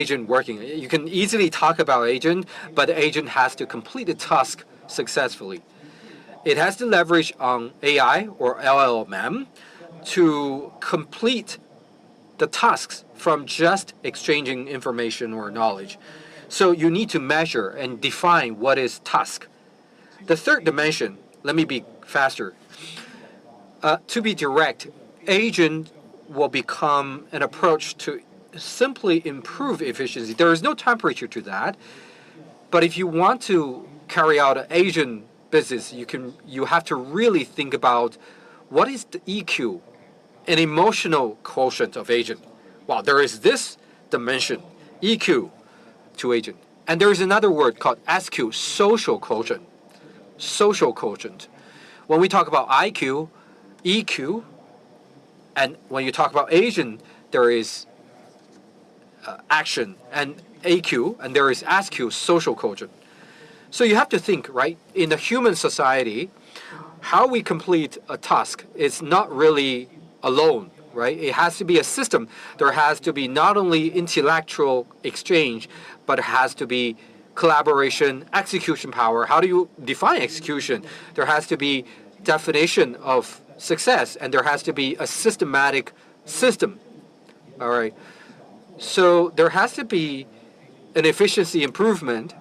agent working. You can easily talk about agent, but the agent has to complete the task successfully. It has to leverage on AI or LLM to complete the tasks from just exchanging information or knowledge. So you need to measure and define what is task. The third dimension, let me be faster. To be direct, agent will become an approach to simply improve efficiency. There is no temperature to that. But if you want to carry out an agent business, you have to really think about what is the EQ, an emotional quotient of agent. Well, there is this dimension, EQ, to agent. And there is another word called SQ, social quotient. Social quotient. When we talk about IQ, EQ, and when you talk about agent, there is action and AQ, and there is SQ, social quotient. So you have to think, right? In the human society, how we complete a task is not really alone, right? It has to be a system. There has to be not only intellectual exchange, but it has to be collaboration, execution power. How do you define execution? There has to be definition of success, and there has to be a systematic system. All right. So there has to be an efficiency improvement.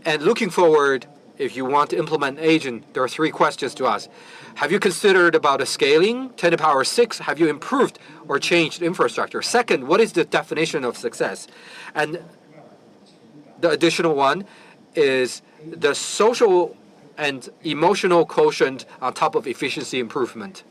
And looking forward, if you want to implement agent, there are 3 questions to ask. Have you considered about the scaling, 10 to the power 6? Have you improved or changed infrastructure? Second, what is the definition of success? And the additional one is the social and emotional quotient on top of efficiency improvement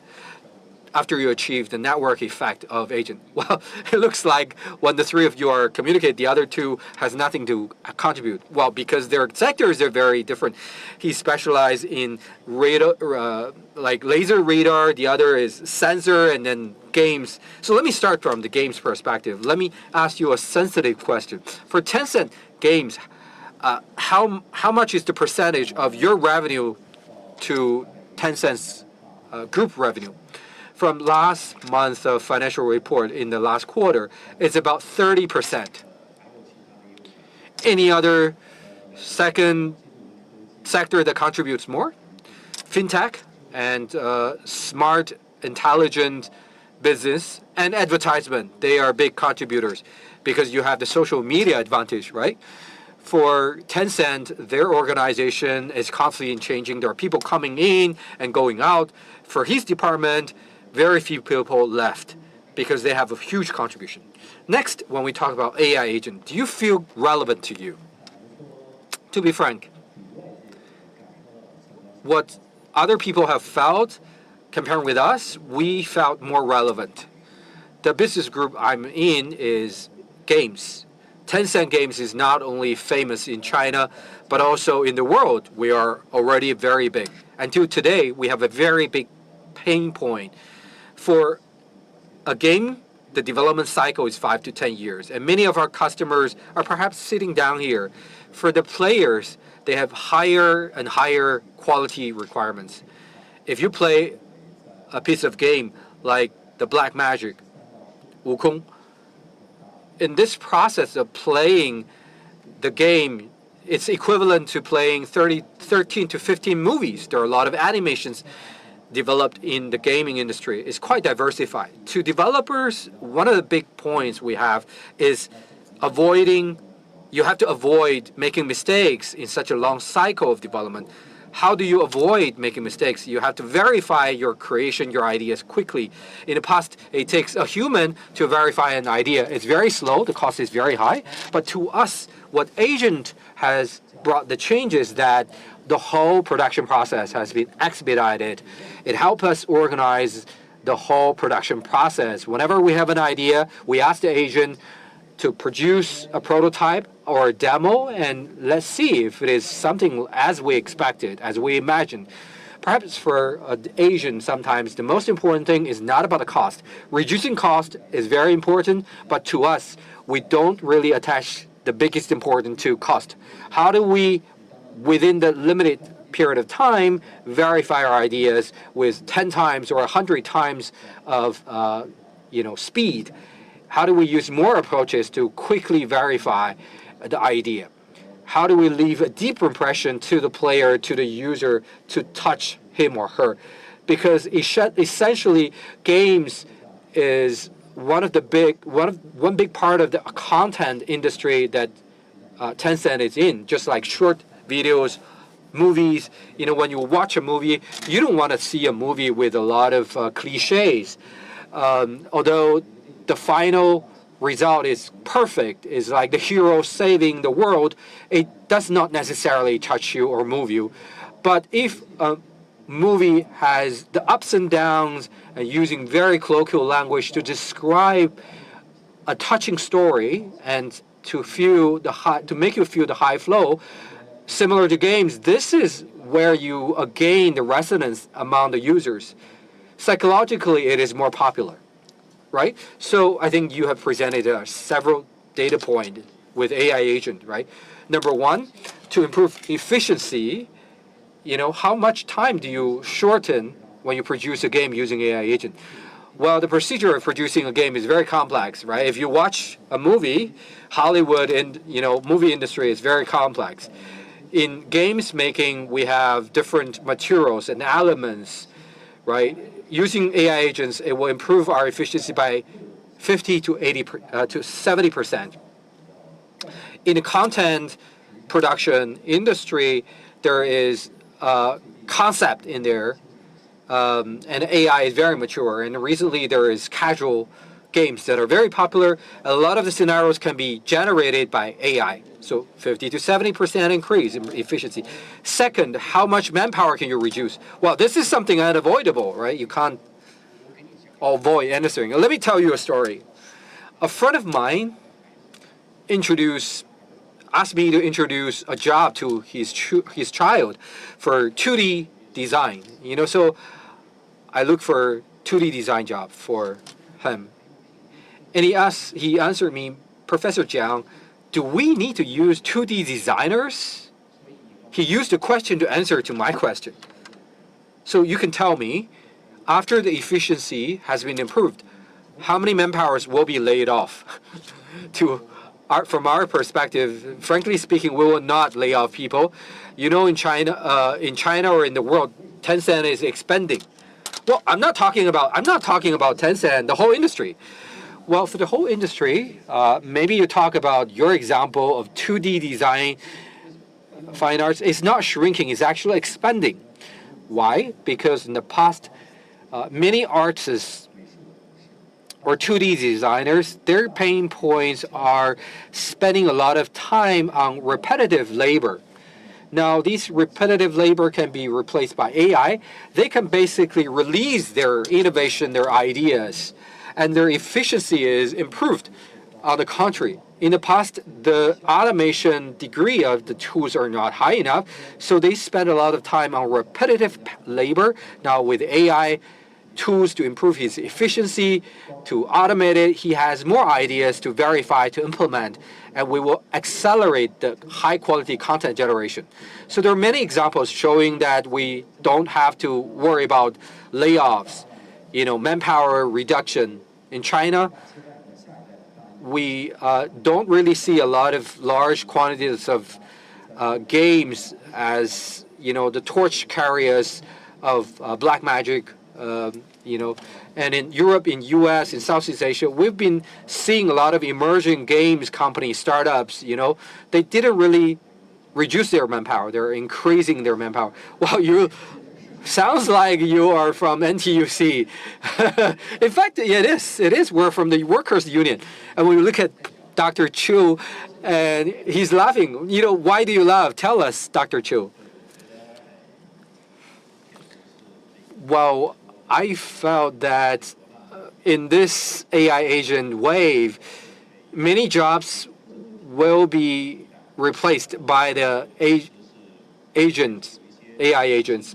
after you achieve the network effect of agent. Well, it looks like when the 3 of you are communicate, the other 2 has nothing to contribute. Well, because their sectors are very different. He specialized in radar, like laser radar. The other is sensor, and then games. So let me start from the games perspective. Let me ask you a sensitive question. For Tencent games, how much is the percentage of your revenue to Tencent's group revenue? From last month's financial report in the last quarter, it's about 30%. Any other second sector that contributes more? Fintech and smart, intelligent business and advertisement, they are big contributors because you have the social media advantage, right? For Tencent, their organization is constantly changing. There are people coming in and going out. For his department, very few people left because they have a huge contribution. Next, when we talk about AI agent, do you feel relevant to you? To be frank, what other people have felt comparing with us, we felt more relevant. The business group I'm in is games. Tencent Games is not only famous in China, but also in the world. We are already very big. Until today, we have a very big pain point. For a game, the development cycle is 5 to 10 years. And many of our customers are perhaps sitting down here. For the players, they have higher and higher quality requirements. If you play a piece of game like the Black Magic, Wukong, in this process of playing the game, it's equivalent to playing 13 to 15 movies. There are a lot of animations developed in the gaming industry. It's quite diversified. To developers, one of the big points we have is you have to avoid making mistakes in such a long cycle of development. How do you avoid making mistakes? You have to verify your creation, your ideas quickly. In the past, it takes a human to verify an idea. It's very slow, the cost is very high. But to us, what agent has brought the changes that the whole production process has been expedited. It helps us organize the whole production process. Whenever we have an idea, we ask the agent to produce a prototype or a demo, and let's see if it is something as we expected, as we imagined. Perhaps for an agent, sometimes the most important thing is not about the cost. Reducing cost is very important, but to us, we don't really attach the biggest importance to cost. How do we, within the limited period of time, verify our ideas with 10 times or 100 times of speed? How do we use more approaches to quickly verify the idea? How do we leave a deep impression to the player, to the user, to touch him or her? Because essentially, games is one big part of the content industry that Tencent is in. Just like short videos, movies. When you watch a movie, you don't want to see a movie with a lot of cliches. Although the final result is perfect, is like the hero saving the world, it does not necessarily touch you or move you. But if a movie has the ups and downs and using very colloquial language to describe a touching story and to make you feel the high flow, similar to games, this is where you gain the resonance among the users. Psychologically, it is more popular. Right? So I think you have presented several data points with AI agent, right? Number one, to improve efficiency, how much time do you shorten when you produce a game using AI agent? Well, the procedure of producing a game is very complex, right? If you watch a movie, Hollywood and movie industry is very complex. In games making, we have different materials and elements, right? Using AI agents, it will improve our efficiency by 50 to 70%. In the content production industry, there is a concept in there, and AI is very mature. And recently, there is casual games that are very popular. A lot of the scenarios can be generated by AI. So 50 to 70% increase in efficiency. Second, how much manpower can you reduce? Well, this is something unavoidable, right? You can't avoid anything. Let me tell you a story. A friend of mine asked me to introduce a job to his child for 2D design. So I look for 2D design job for him. And he answered me, Professor Jiang, do we need to use 2D designers? He used the question to answer to my question. So you can tell me, after the efficiency has been improved, how many manpowers will be laid off? From our perspective, frankly speaking, we will not lay off people. In China or in the world, Tencent is expanding. Well, I'm not talking about Tencent, the whole industry. Well, for the whole industry, maybe you talk about your example of 2D design, fine arts. It's not shrinking, it's actually expanding. Why? Because in the past, many artists or 2D designers, their pain points are spending a lot of time on repetitive labor. Now, these repetitive labor can be replaced by AI. They can basically release their innovation, their ideas, and their efficiency is improved. On the contrary, in the past, the automation degree of the tools are not high enough, so they spend a lot of time on repetitive labor. Now, with AI tools to improve his efficiency, to automate it, he has more ideas to verify, to implement, and we will accelerate the high-quality content generation. So there are many examples showing that we don't have to worry about layoffs, manpower reduction. In China, we don't really see a lot of large quantities of games as, the torch carriers of black magic, and in Europe, in US, in Southeast Asia, we've been seeing a lot of emerging games companies, startups, they didn't really reduce their manpower. They're increasing their manpower. Well, sounds like you are from NTUC. In fact, it is. We're from the workers' union. And when we look at Dr. Chu, and he's laughing. Why do you laugh? Tell us, Dr. Chu. Well, I felt that in this AI agent wave, many jobs will be replaced by the AI agents.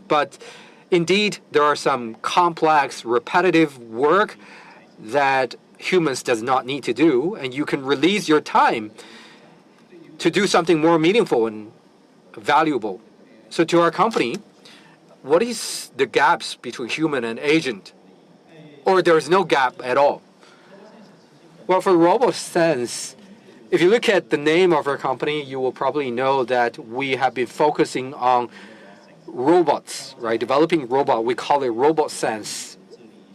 But indeed, there are some complex, repetitive work that humans does not need to do, and you can release your time to do something more meaningful and valuable. So to our company, what is the gaps between human and agent? Or there's no gap at all? Well, for RoboSense, if you look at the name of our company, you will probably know that we have been focusing on robots, right? Developing robot. We call it RoboSense.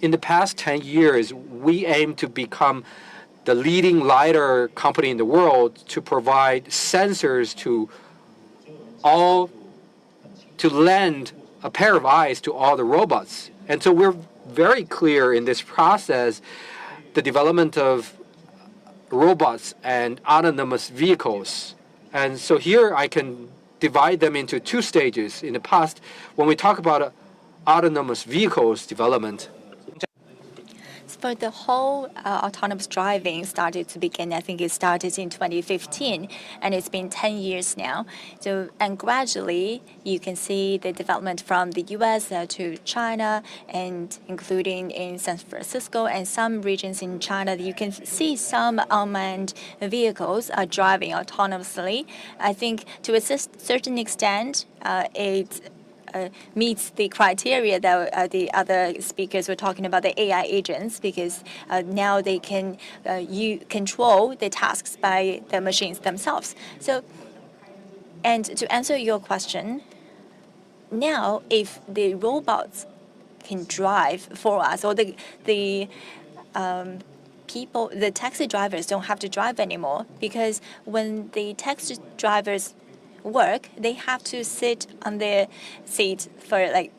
In the past 10 years, we aim to become the leading LiDAR company in the world to provide sensors to lend a pair of eyes to all the robots. And so we're very clear in this process, the development of robots and autonomous vehicles. And so here I can divide them into two stages. In the past, when we talk about autonomous vehicles development, for the whole autonomous driving started to begin, I think it started in 2015, and it's been 10 years now. So, and gradually, you can see the development from the US to China, and including in San Francisco and some regions in China, you can see some unmanned vehicles are driving autonomously. I think to a certain extent, it meets the criteria that the other speakers were talking about, the AI agents, because now they can control the tasks by the machines themselves. So, and to answer your question, now if the robots can drive for us, or the taxi drivers don't have to drive anymore, because when the taxi drivers work, they have to sit on their seat for like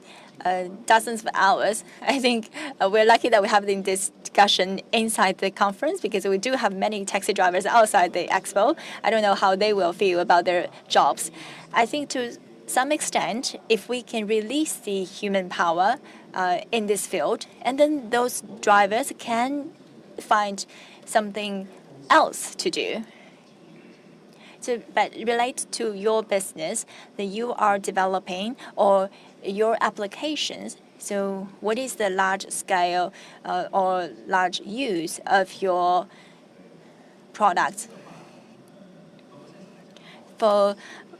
dozens of hours. I think we're lucky that we're having this discussion inside the conference, because we do have many taxi drivers outside the expo. I don't know how they will feel about their jobs. I think to some extent, if we can release the human power in this field, and then those drivers can find something else to do. So, but relate to your business that you are developing or your applications. So, what is the large scale or large use of your products? For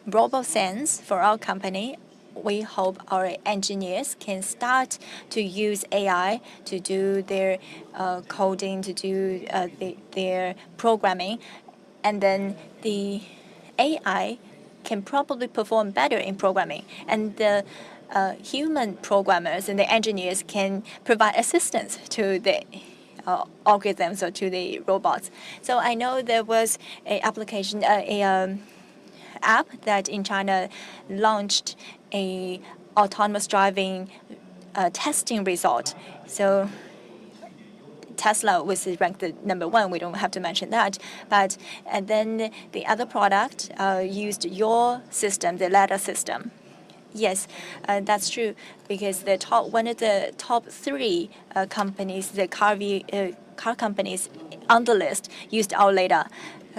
RoboSense, for our company, we hope our engineers can start to use AI to do their coding, to do their programming, and then the AI can probably perform better in programming, and the human programmers and the engineers can provide assistance to the algorithms or to the robots. So I know there was an application, app that in China launched a autonomous driving testing result. So Tesla was ranked the #1. We don't have to mention that. But and then the other product used your system, the ladder system. Yes, that's true, because one of the top 3 companies, the car companies on the list, used our ladder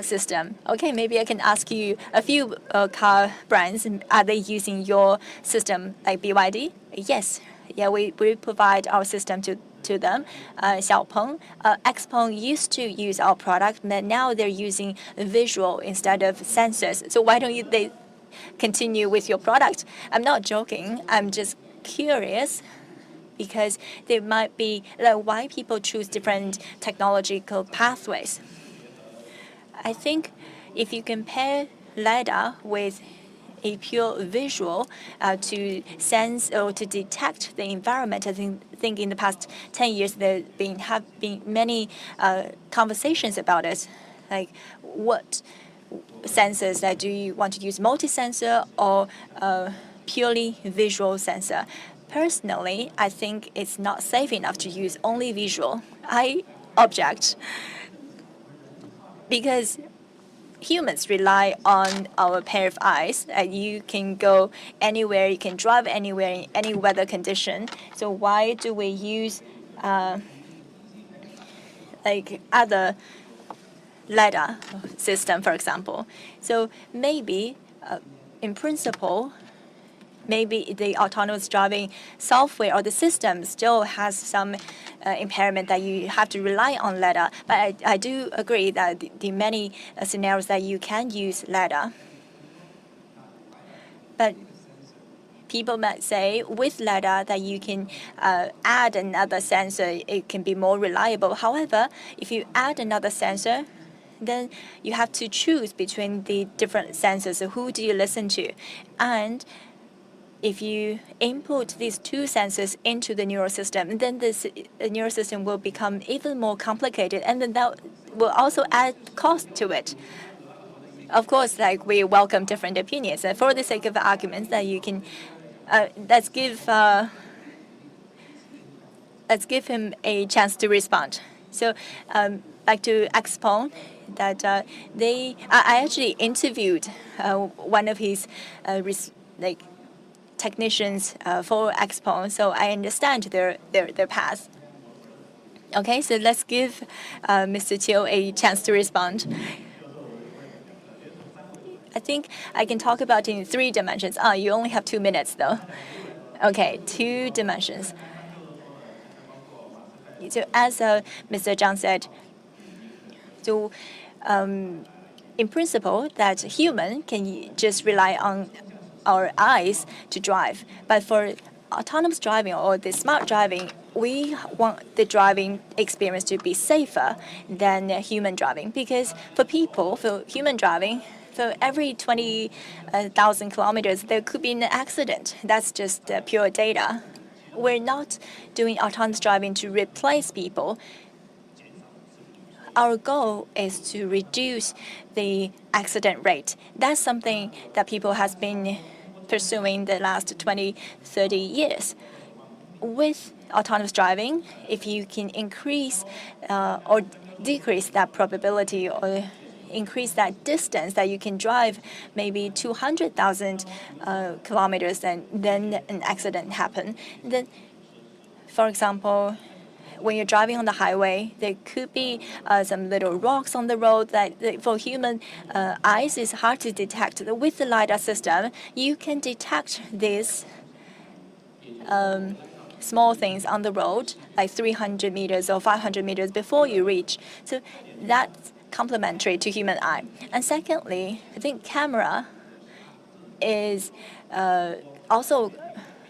system. Okay, maybe I can ask you a few car brands. Are they using your system, like BYD? Yes. Yeah, we provide our system to them. Xiaopeng, Xpeng used to use our product, but now they're using visual instead of sensors. So why don't they continue with your product? I'm not joking. I'm just curious, because there might be why people choose different technological pathways. I think if you compare LiDAR with a pure visual to sense or to detect the environment, I think in the past 10 years there have been many conversations about it, like what sensors that do you want to use, multi-sensor or purely visual sensor. Personally, I think it's not safe enough to use only visual. I object, because humans rely on our pair of eyes. You can go anywhere, you can drive anywhere in any weather condition. So why do we use like other LiDAR system, for example? So maybe in principle, maybe the autonomous driving software or the system still has some impairment that you have to rely on LiDAR. But I do agree that the many scenarios that you can use LiDAR. But people might say with LiDAR that you can add another sensor, it can be more reliable. However, if you add another sensor, then you have to choose between the different sensors. So who do you listen to? And if you input these two sensors into the neural system, then this neural system will become even more complicated, and then that will also add cost to it. Of course, like we welcome different opinions. And for the sake of arguments, that you can let's give him a chance to respond. So, like to expound that I actually interviewed one of his technicians for Expo, so I understand their path. Okay, so let's give Mr. Chiu a chance to respond. I think I can talk about it in 3 dimensions. You only have 2 minutes though. Okay, 2 dimensions. So as Mr. Zhang said, so in principle, that human can just rely on our eyes to drive. But for autonomous driving or the smart driving, we want the driving experience to be safer than human driving. Because for human driving, for every 20,000 kilometers, there could be an accident. That's just pure data. We're not doing autonomous driving to replace people. Our goal is to reduce the accident rate. That's something that people has been pursuing the last 20, 30 years. With autonomous driving, if you can increase or decrease that probability or increase that distance that you can drive maybe 200,000 kilometers and then an accident happen, then, for example, when you're driving on the highway, there could be some little rocks on the road that for human eyes is hard to detect. With the LiDAR system, you can detect these small things on the road, like 300 meters or 500 meters before you reach. So that's complementary to human eye. And secondly, I think camera is also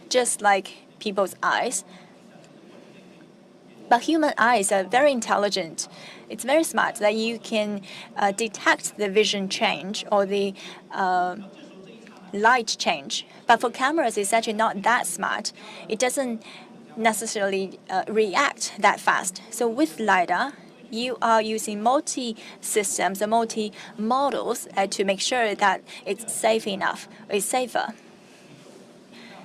just like people's eyes. But human eyes are very intelligent. It's very smart that you can detect the vision change or the light change. But for cameras, it's actually not that smart. It doesn't necessarily react that fast. So with LiDAR, you are using multi-systems and multi-models to make sure that it's safe enough, it's safer.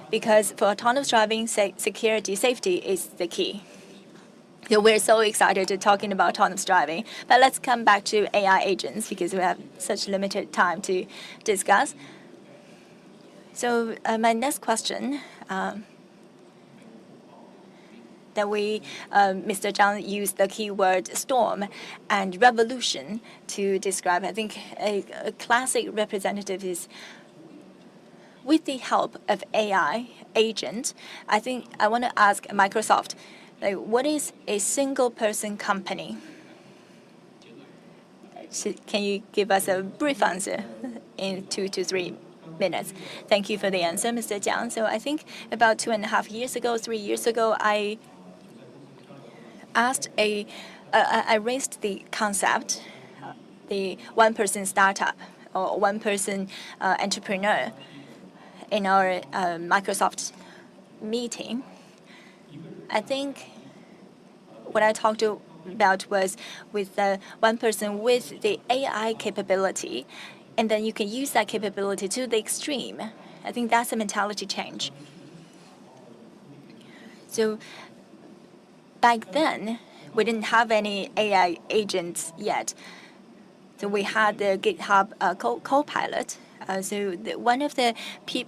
Because for autonomous driving, safety is the key. So we're so excited to talking about autonomous driving. But let's come back to AI agents because we have such limited time to discuss. So my next question that Mr. Zhang used the keyword storm and revolution to describe. I think a classic representative is with the help of AI agent. I think I want to ask Microsoft, like, what is a single-person company? Can you give us a brief answer in 2 to 3 minutes? Thank you for the answer, Mr. Jiang. So I think about 2.5 years ago, 3 years ago, I raised the concept, the one-person startup or one-person entrepreneur in our Microsoft meeting. I think what I talked about was with one person with the AI capability, and then you can use that capability to the extreme. I think that's a mentality change. So back then, we didn't have any AI agents yet. So we had the GitHub Copilot. So one of the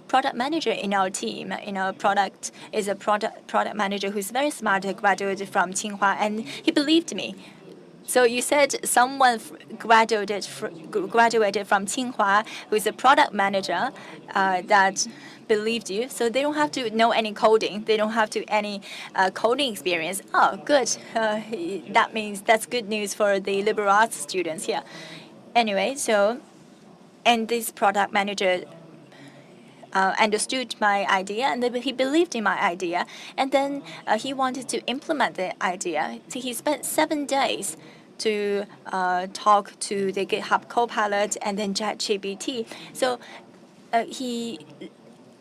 product manager in our team, in our product, is a product manager who's very smart, graduated from Tsinghua, and he believed me. So you said someone graduated from Tsinghua who is a product manager that believed you. So they don't have to know any coding. They don't have to any coding experience. Oh, good. That means that's good news for the liberal arts students here. Anyway, so. And this product manager understood my idea, and then he believed in my idea, and then he wanted to implement the idea. So he spent 7 days to talk to the GitHub Copilot and then ChatGPT. So he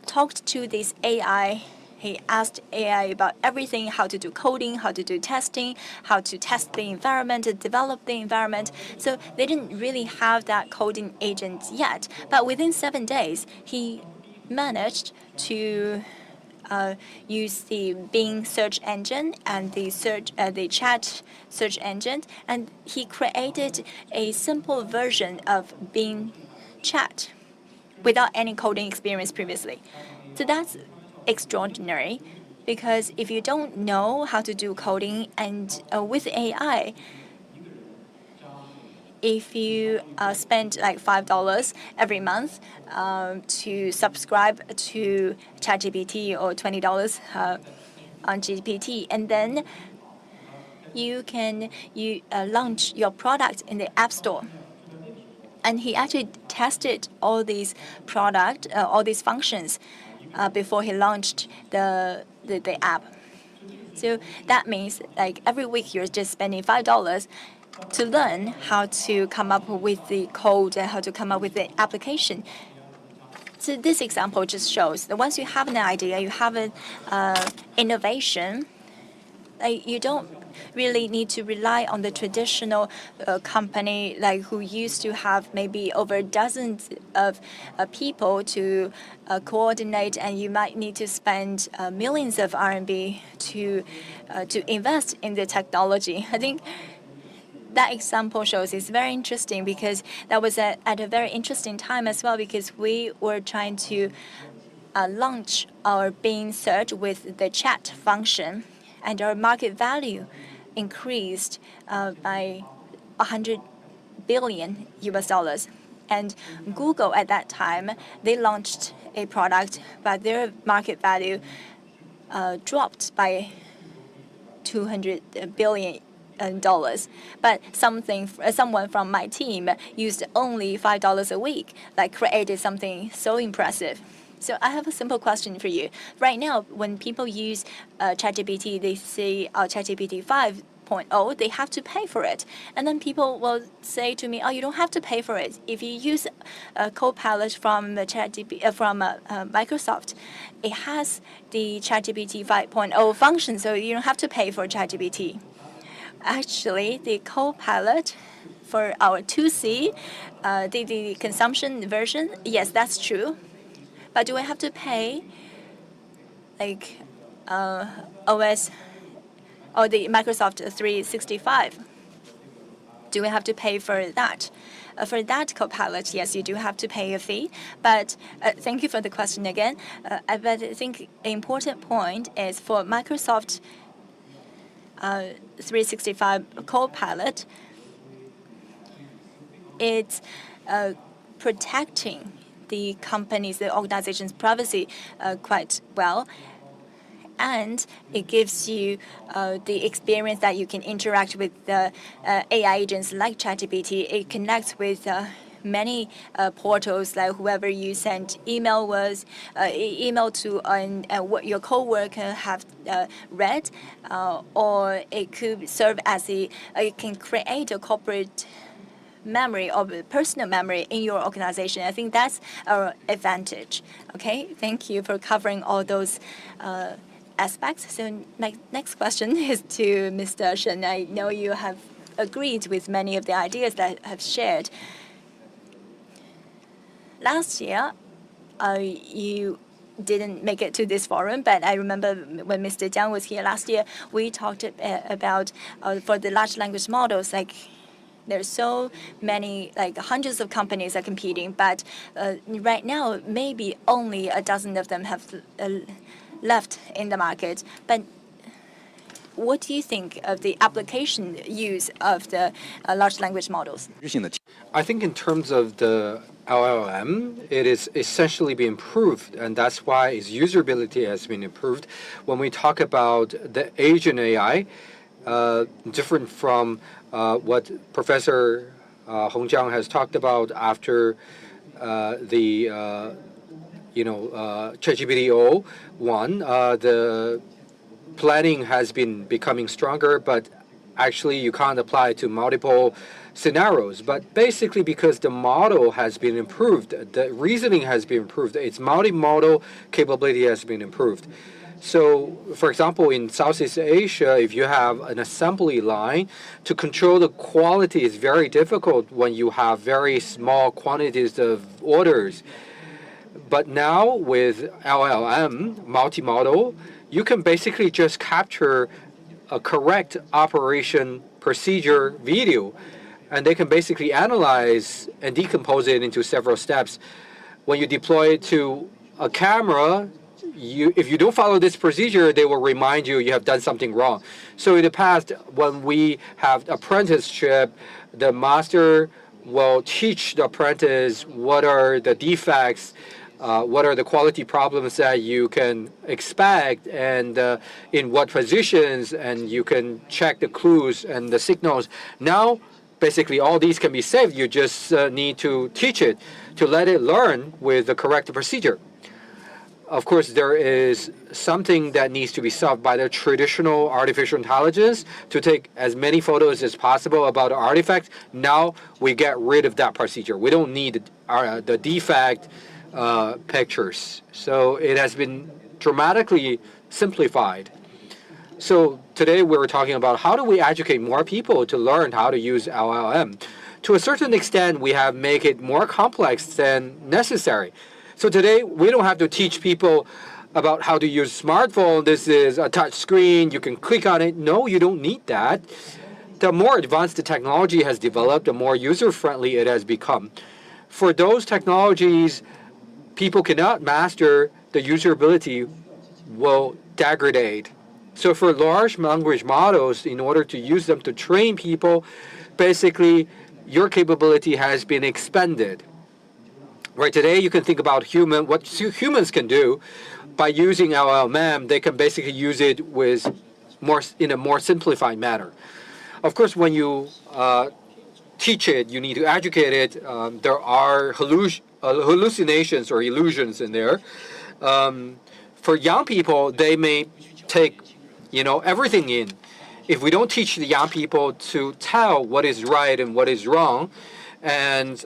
talked to this AI. He asked AI about everything: how to do coding, how to do testing, how to test the environment, to develop the environment. So they didn't really have that coding agent yet. But within 7 days, he managed to use the Bing search engine and the chat search engine, and he created a simple version of Bing chat without any coding experience previously. So that's extraordinary, because if you don't know how to do coding, and with AI, if you spend like $5 every month to subscribe to ChatGPT, or $20 on GPT, and then you can launch your product in the App Store. And he actually tested all these all these functions before he launched the app. So that means like every week you're just spending $5 to learn how to come up with the code and how to come up with the application. So this example just shows that once you have an idea, you have an innovation, you don't really need to rely on the traditional company like who used to have maybe over dozens of people to coordinate, and you might need to spend millions of RMB to invest in the technology. I think that example shows it's very interesting, because that was at a very interesting time as well, because we were trying to launch our Bing search with the chat function, and our market value increased by 100 billion US dollars. And Google at that time, they launched a product, but their market value dropped by 200 billion dollars. But someone from my team used only $5 a week, like created something so impressive. So I have a simple question for you. Right now, when people use ChatGPT, they say ChatGPT 5.0, they have to pay for it. And then people will say to me, oh, you don't have to pay for it. If you use a Copilot from Microsoft, it has the ChatGPT 5.0 function, so you don't have to pay for ChatGPT. Actually, the Copilot for our 2C, the consumption version, yes, that's true. But do I have to pay like OS or the Microsoft 365? Do we have to pay for that? For that Copilot, yes, you do have to pay a fee. But thank you for the question again. But I think an important point is for Microsoft 365 Copilot, it's protecting the company's, the organization's privacy quite well. And it gives you the experience that you can interact with the AI agents like ChatGPT. It connects with many portals, like whoever you sent email to, and what your coworker have read, or it could serve as it can create a corporate memory or personal memory in your organization. I think that's our advantage. Okay, thank you for covering all those aspects. So my next question is to Mr. Shen. I know you have agreed with many of the ideas that I have shared. Last year, you didn't make it to this forum, but I remember when Mr. Jiang was here last year, we talked about for the large language models, like there's so many, like hundreds of companies are competing, but right now maybe only a dozen of them have left in the market. But what do you think of the application use of the large language models? I think in terms of the LLM, it is essentially being improved, and that's why its usability has been improved. When we talk about the agent AI, different from what Professor Hongjiang has talked about after the ChatGPT 1, the planning has been becoming stronger, but actually you can't apply it to multiple scenarios. But basically because the model has been improved, the reasoning has been improved, its multimodal capability has been improved. So, for example, in Southeast Asia, if you have an assembly line, to control the quality is very difficult when you have very small quantities of orders. But now with LLM, multimodal, you can basically just capture a correct operation procedure video, and they can basically analyze and decompose it into several steps. When you deploy it to a camera, if you don't follow this procedure, they will remind you you have done something wrong. So in the past, when we have apprenticeship, the master will teach the apprentice what are the defects, what are the quality problems that you can expect, and in what positions, and you can check the clues and the signals. Now, basically, all these can be saved. You just need to teach it, to let it learn with the correct procedure. Of course, there is something that needs to be solved by the traditional artificial intelligence to take as many photos as possible about the artifact. Now we get rid of that procedure. We don't need the defect pictures. So it has been dramatically simplified. So today we're talking about how do we educate more people to learn how to use LLM. To a certain extent, we have made it more complex than necessary. So today, we don't have to teach people about how to use smartphone. This is a touch screen. You can click on it. No, you don't need that. The more advanced the technology has developed, the more user-friendly it has become. For those technologies people cannot master, the usability will degrade. So for large language models, in order to use them to train people, basically, your capability has been expanded. Right, today you can think about what humans can do by using LLM. They can basically use it in a more simplified manner. Of course, when you teach it, you need to educate it. There are hallucinations or illusions in there. For young people, they may take everything in. If we don't teach the young people to tell what is right and what is wrong, and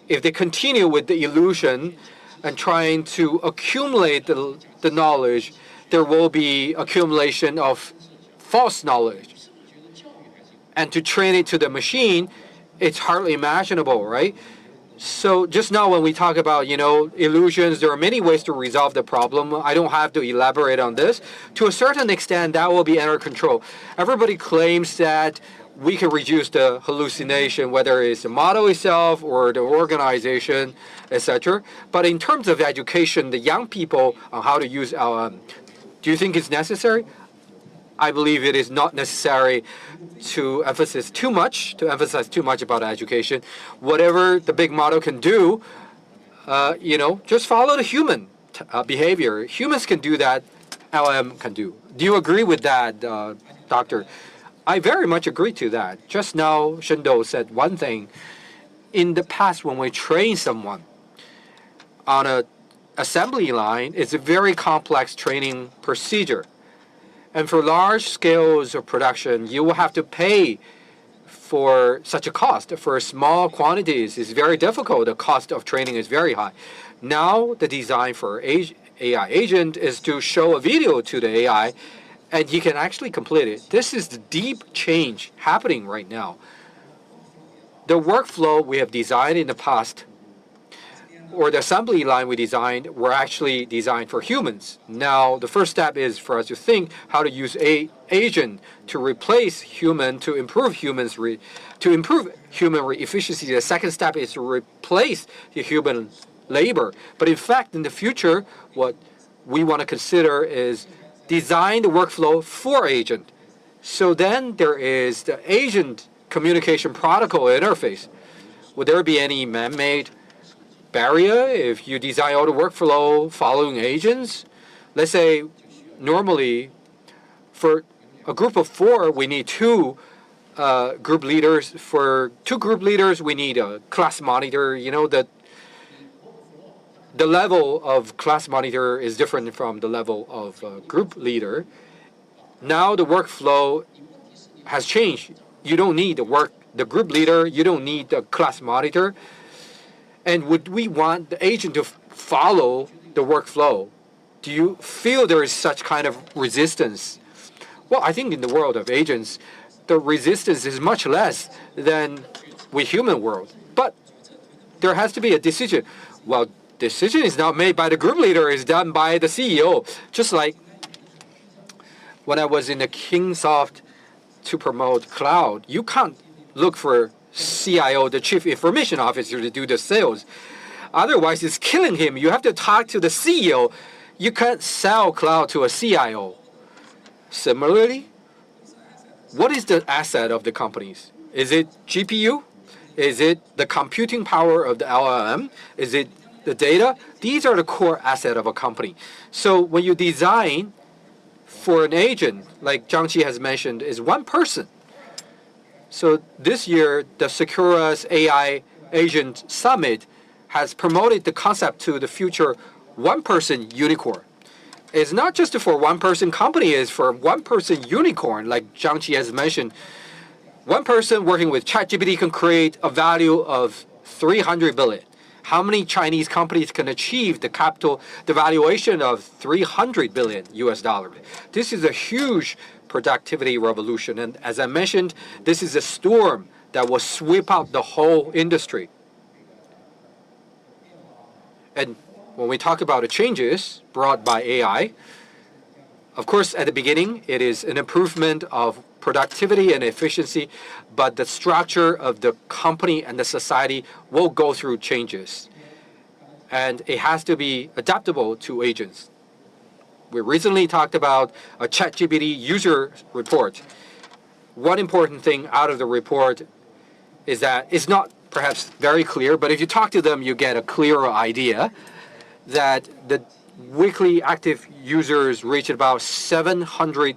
if they continue with the illusion and trying to accumulate the knowledge, there will be accumulation of false knowledge. And to train it to the machine, it's hardly imaginable, right? So just now when we talk about, illusions, there are many ways to resolve the problem. I don't have to elaborate on this. To a certain extent, that will be under control. Everybody claims that we can reduce the hallucination, whether it's the model itself or the organization, etc. But in terms of education, the young people on how to use LLM, do you think it's necessary? I believe it is not necessary to emphasize too much about education. Whatever the big model can do, just follow the human behavior. Humans can do that, LLM can do. Do you agree with that, Doctor? I very much agree to that. Just now, Shendo said one thing. In the past, when we train someone on an assembly line, it's a very complex training procedure. And for large scales of production, you will have to pay for such a cost. For small quantities, it's very difficult. The cost of training is very high. Now, the design for AI agent is to show a video to the AI, and he can actually complete it. This is the deep change happening right now. The workflow we have designed in the past, or the assembly line we designed, were actually designed for humans. Now, the first step is for us to think how to use agent to replace human, to improve human efficiency. The second step is to replace the human labor. But in fact, in the future, what we want to consider is design the workflow for agent. So then there is the agent communication protocol interface. Would there be any man-made barrier if you design all the workflow following agents? Let's say normally for a group of 4, we need 2 group leaders. For 2 group leaders, we need a class monitor. the level of class monitor is different from the level of group leader. Now the workflow has changed. You don't need the group leader. You don't need the class monitor. And would we want the agent to follow the workflow? Do you feel there is such kind of resistance? Well, I think in the world of agents, the resistance is much less than with human world. But there has to be a decision. Well, decision is not made by the group leader, it's done by the CEO. Just like when I was in the Kingsoft to promote cloud, you can't look for CIO, the Chief Information Officer, to do the sales. Otherwise, it's killing him. You have to talk to the CEO. You can't sell cloud to a CIO. Similarly, what is the asset of the companies? Is it GPU? Is it the computing power of the LLM? Is it the data? These are the core asset of a company. So when you design for an agent, like Zhang Qi has mentioned, is one person. So this year, the Secura's AI Agent Summit has promoted the concept to the future one-person unicorn. It's not just for one-person company, it's for one-person unicorn, like Zhang Qi has mentioned. One person working with ChatGPT can create a value of 300 billion. How many Chinese companies can achieve the valuation of 300 billion US dollars? This is a huge productivity revolution. And as I mentioned, this is a storm that will sweep out the whole industry. And when we talk about the changes brought by AI, of course, at the beginning, it is an improvement of productivity and efficiency, but the structure of the company and the society will go through changes. And it has to be adaptable to agents. We recently talked about a ChatGPT user report. One important thing out of the report is that it's not perhaps very clear, but if you talk to them, you get a clearer idea that the weekly active users reach about 700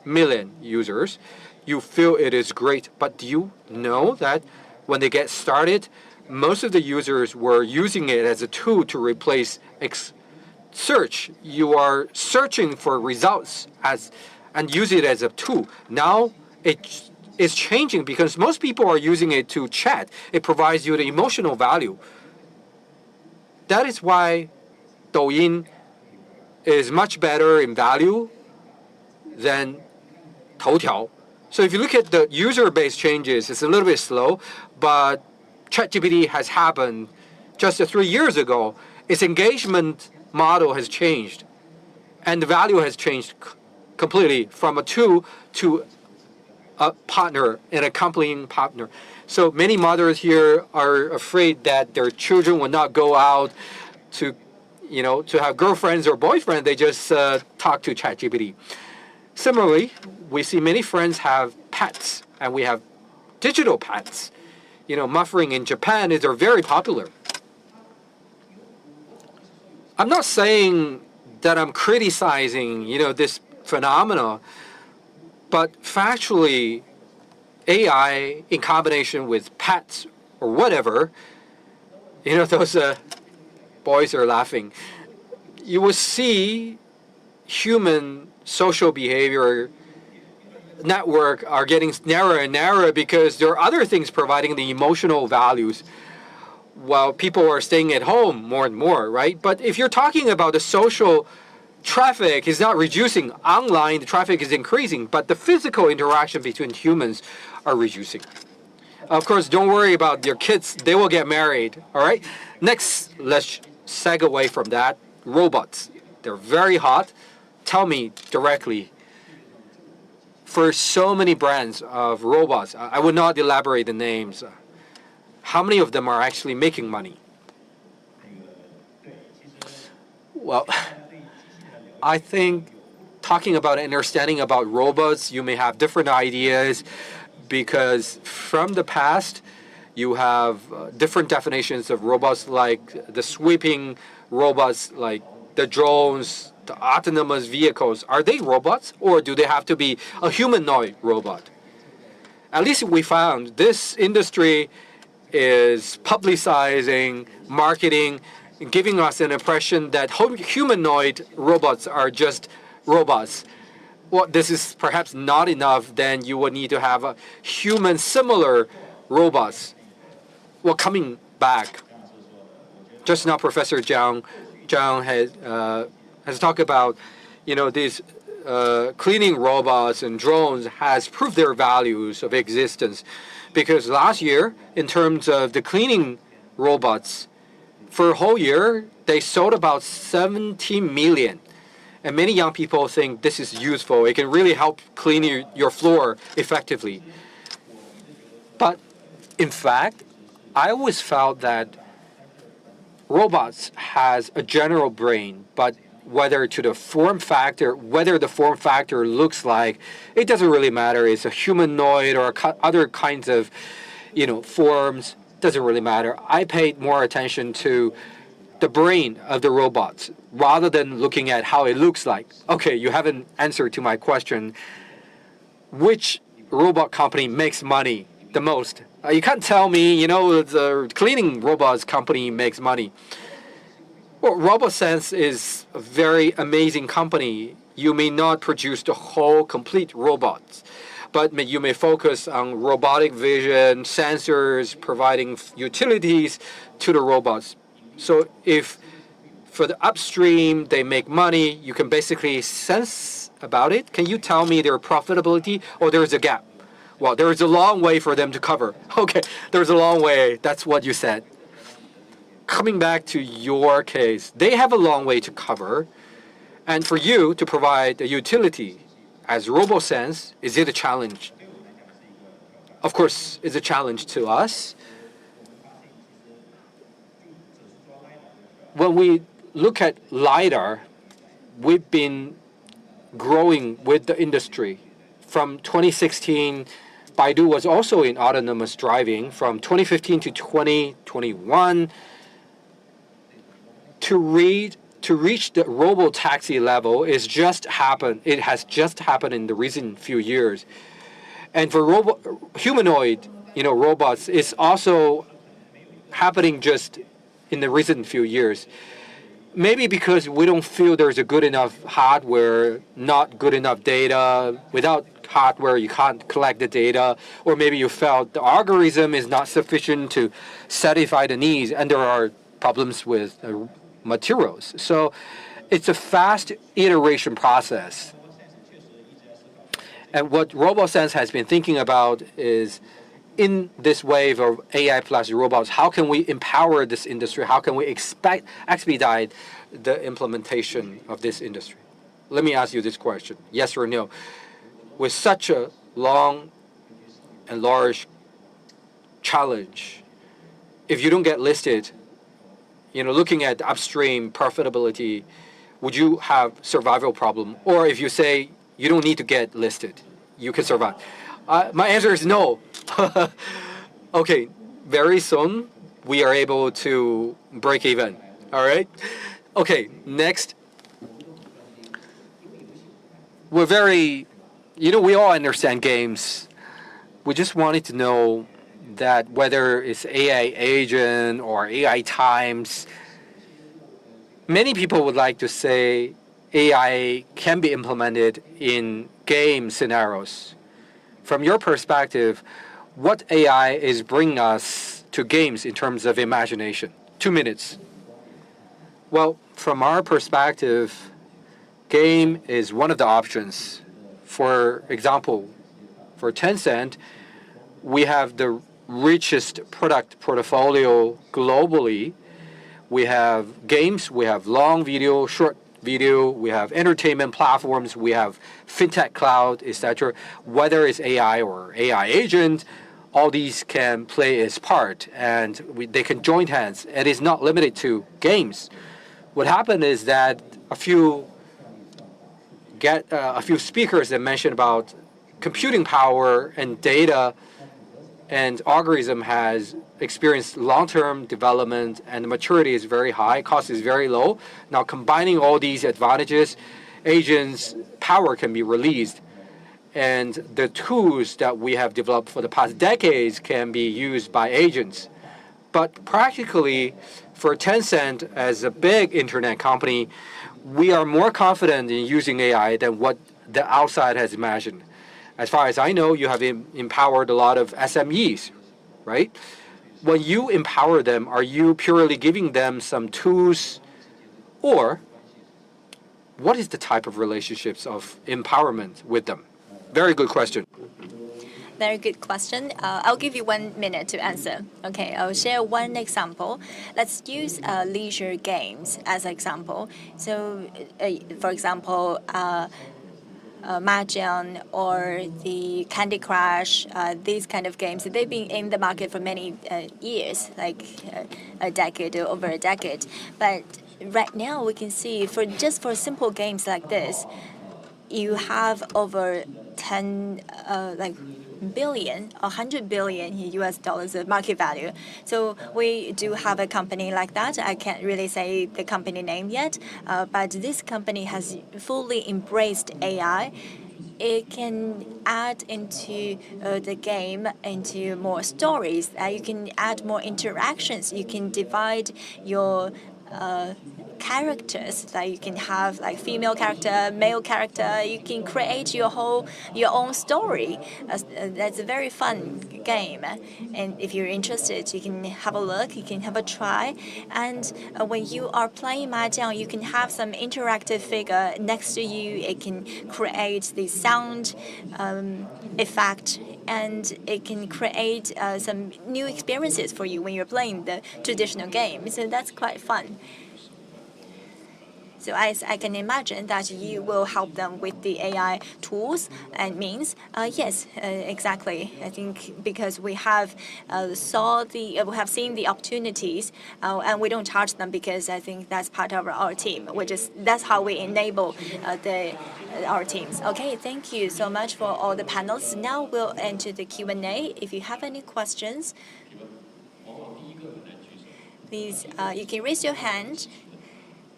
million users. You feel it is great, but do you know that when they get started, most of the users were using it as a tool to replace search. You are searching for results and use it as a tool. Now it is changing because most people are using it to chat. It provides you the emotional value. That is why Douyin is much better in value than Toutiao. So if you look at the user-based changes, it's a little bit slow, but ChatGPT has happened just 3 years ago. Its engagement model has changed, and the value has changed completely from a tool to a partner, an accompanying partner. So many mothers here are afraid that their children will not go out to have girlfriends or boyfriends. They just talk to ChatGPT. Similarly, we see many friends have pets, and we have digital pets. Muffering in Japan is very popular. I'm not saying that I'm criticizing, this phenomena, but factually, AI in combination with pets or whatever, those boys are laughing. You will see human social behavior network are getting narrower and narrower because there are other things providing the emotional values while people are staying at home more and more, right? But if you're talking about the social traffic is not reducing, online the traffic is increasing, but the physical interaction between humans are reducing. Of course, don't worry about your kids. They will get married, all right? Next, let's segue from that. Robots. They're very hot. Tell me directly, for so many brands of robots, I would not elaborate the names, how many of them are actually making money? Well, I think talking about understanding about robots, you may have different ideas because from the past, you have different definitions of robots, like the sweeping robots, like the drones, the autonomous vehicles. Are they robots, or do they have to be a humanoid robot? At least we found this industry is publicizing, marketing giving us an impression that humanoid robots are just robots. Well, this is perhaps not enough. Then you would need to have a human-similar robots. Well, coming back, just now Professor Zhang has talked about, these cleaning robots and drones has proved their values of existence, because last year, in terms of the cleaning robots, for a whole year, they sold about 17 million. And many young people think this is useful. It can really help clean your floor effectively. But in fact, I always felt that robots has a general brain, but whether the form factor looks like, it doesn't really matter. It's a humanoid or other kinds of, forms, doesn't really matter. I paid more attention to the brain of the robots rather than looking at how it looks like. Okay, you haven't answered to my question. Which robot company makes money the most? You can't tell me, the cleaning robots company makes money. Well, RoboSense is a very amazing company. You may not produce the whole complete robots, but you may focus on robotic vision, sensors, providing utilities to the robots. So if for the upstream they make money, you can basically sense about it. Can you tell me their profitability, or there's a gap? Well, there is a long way for them to cover. Okay, there's a long way. That's what you said. Coming back to your case, they have a long way to cover. And for you to provide a utility as RoboSense, is it a challenge? Of course, it's a challenge to us. When we look at LiDAR, we've been growing with the industry. From 2016, Baidu was also in autonomous driving. From 2015 to 2021, to reach the robo-taxi level it has just happened in the recent few years. And for humanoid, robots, it's also happening just in the recent few years. Maybe because we don't feel there's a good enough hardware, not good enough data. Without hardware, you can't collect the data. Or maybe you felt the algorithm is not sufficient to satisfy the needs, and there are problems with materials. So it's a fast iteration process. And what RoboSense has been thinking about is, in this wave of AI plus robots, how can we empower this industry? How can we expedite the implementation of this industry? Let me ask you this question, yes or no. With such a long and large challenge, if you don't get listed, looking at upstream profitability, would you have survival problem? Or if you say you don't need to get listed, you can survive? My answer is no. Okay, very soon we are able to break even. All right? Okay, next. We're very, we all understand games. We just wanted to know that whether it's AI agent or AI times, many people would like to say AI can be implemented in game scenarios. From your perspective, what AI is bringing us to games in terms of imagination? 2 minutes. Well, from our perspective, game is one of the options. For example, for Tencent, we have the richest product portfolio globally. We have games, we have long video, short video, we have entertainment platforms, we have fintech cloud, etc. Whether it's AI or AI agent, all these can play its part, and they can join hands. It is not limited to games. What happened is that a few speakers that mentioned about computing power and data and algorithm has experienced long-term development, and the maturity is very high, cost is very low. Now combining all these advantages, agents' power can be released, and the tools that we have developed for the past decades can be used by agents. But practically, for Tencent as a big internet company, we are more confident in using AI than what the outside has imagined. As far as I know, you have empowered a lot of SMEs, right? When you empower them, are you purely giving them some tools, or what is the type of relationships of empowerment with them? Very good question. Very good question. I'll give you 1 minute to answer. Okay, I'll share one example. Let's use leisure games as an example. So, for example, Mahjong or the Candy Crush, these kind of games, they've been in the market for many years, like a decade or over a decade. But right now, we can see for simple games like this, you have over 10 billion, 100 billion US dollars of market value. So we do have a company like that. I can't really say the company name yet, but this company has fully embraced AI. It can add into the game into more stories. You can add more interactions. You can divide your characters, like you can have like female character, male character. You can create your own story. That's a very fun game, and if you're interested, you can have a look, you can have a try. And when you are playing mahjong, you can have some interactive figure next to you. It can create the sound effect, and it can create some new experiences for you when you're playing the traditional game. So that's quite fun. So I can imagine that you will help them with the AI tools and means. Yes, exactly. I think because we have we have seen the opportunities, and we don't charge them because I think that's part of our team. That's how we enable our teams. Okay, thank you so much for all the panels. Now we'll enter the Q&A. If you have any questions, please you can raise your hand.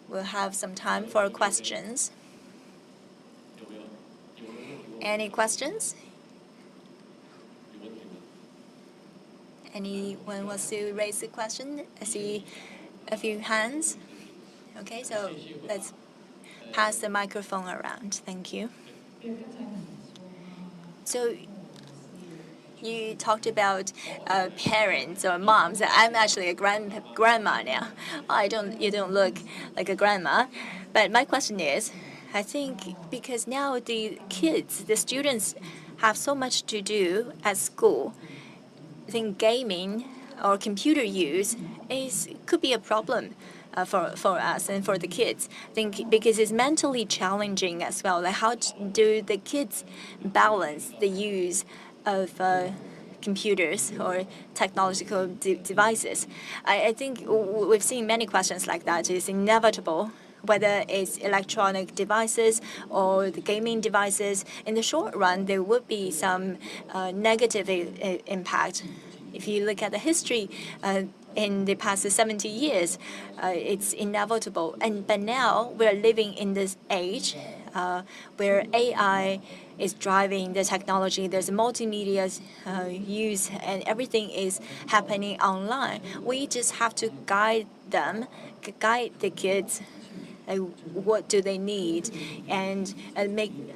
We'll have some time for questions. Any questions? Anyone wants to raise a question? I see a few hands. Okay, so let's pass the microphone around. Thank you. So you talked about parents or moms. I'm actually a grandma now. You don't look like a grandma. But my question is, I think because now the students have so much to do at school, I think gaming or computer use could be a problem for us and for the kids. I think because it's mentally challenging as well. Like how do the kids balance the use of computers or technological devices? I think we've seen many questions like that. It's inevitable, whether it's electronic devices or the gaming devices. In the short run, there would be some negative impact. If you look at the history in the past 70 years, it's inevitable. But now we're living in this age where AI is driving the technology. There's multimedia use, and everything is happening online. We just have to guide the kids. What do they need, and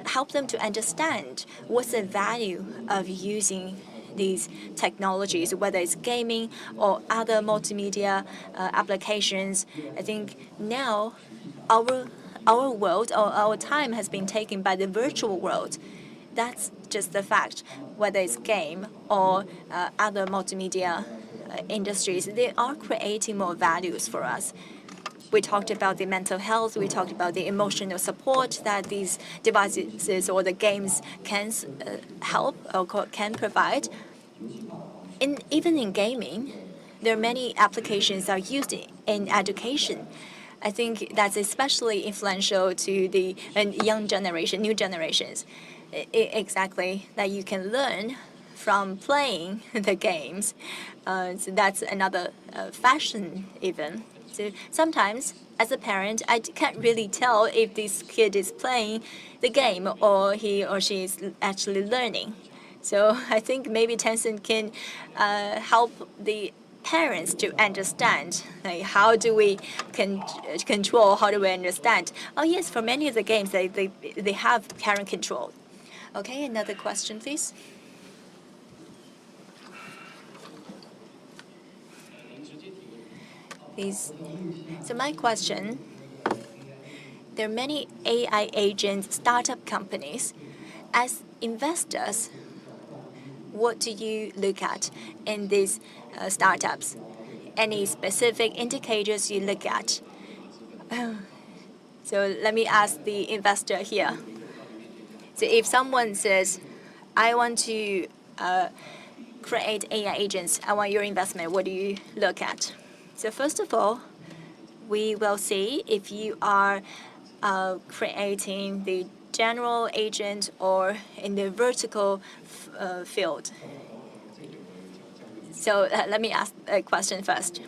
help them to understand what's the value of using these technologies, whether it's gaming or other multimedia applications. I think now our world or our time has been taken by the virtual world. That's just the fact. Whether it's game or other multimedia industries, they are creating more values for us. We talked about the mental health. We talked about the emotional support that these devices or the games can help or can provide. Even in gaming, there are many applications that are used in education. I think that's especially influential to the young generation, new generations. Exactly, that you can learn from playing the games. So that's another fashion even. So sometimes, as a parent, I can't really tell if this kid is playing the game or he or she is actually learning. So I think maybe Tencent can help the parents to understand. Like, how do we control? How do we understand? Oh yes, for many of the games, they have parent control. Okay, another question, please. Please. So my question, there are many AI agent startup companies. As investors, what do you look at in these startups? Any specific indicators you look at? So let me ask the investor here. So if someone says, I want to create AI agents, I want your investment, what do you look at? So first of all, we will see if you are creating the general agent or in the vertical field. So let me ask a question first.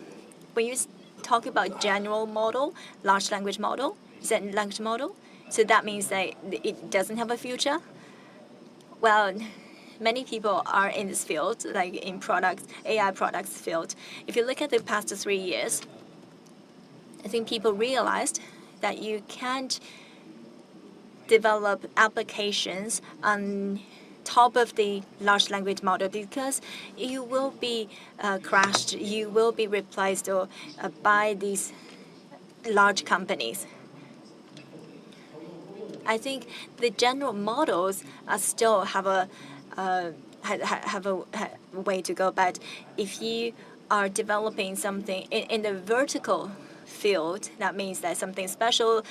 When you talk about general model, large language model, is that language model? So that means that it doesn't have a future? Well, many people are in this field, like in products, AI products field. If you look at the past 3 years, I think people realized that you can't develop applications on top of the large language model because you will be crashed, you will be replaced by these large companies. I think the general models still have a way to go, but if you are developing something in the vertical field, that means that something special,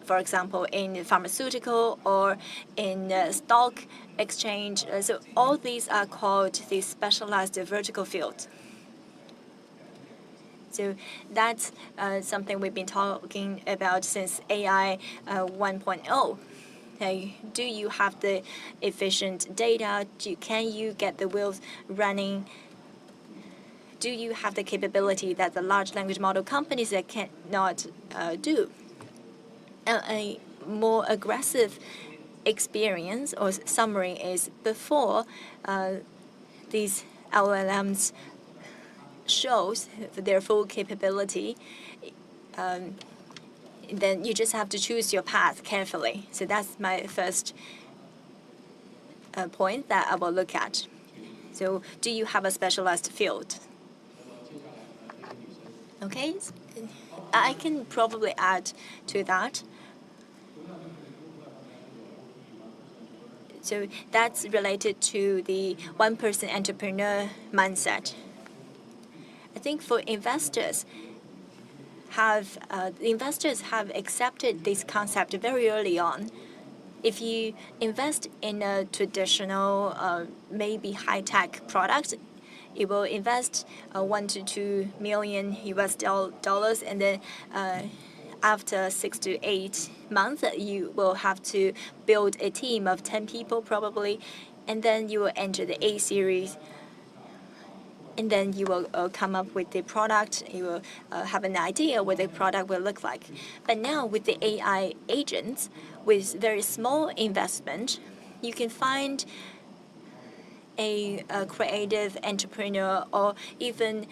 for example, in pharmaceutical or in stock exchange. So all these are called the specialized vertical field. So that's something we've been talking about since AI 1.0. Do you have the efficient data? Can you get the wheels running? Do you have the capability that the large language model companies that cannot do? A more aggressive experience or summary is before these LLMs shows their full capability, then you just have to choose your path carefully. So that's my first point that I will look at. So do you have a specialized field? Okay, I can probably add to that. So that's related to the one-person entrepreneur mindset. I think for investors have accepted this concept very early on. If you invest in a traditional, maybe high-tech product, you will invest 1 to 2 million US dollars, and then after 6 to 8 months, you will have to build a team of 10 people probably, and then you will enter the A series. And then you will come up with the product. You will have an idea what the product will look like. But now with the AI agents, with very small investment, you can find a creative entrepreneur or even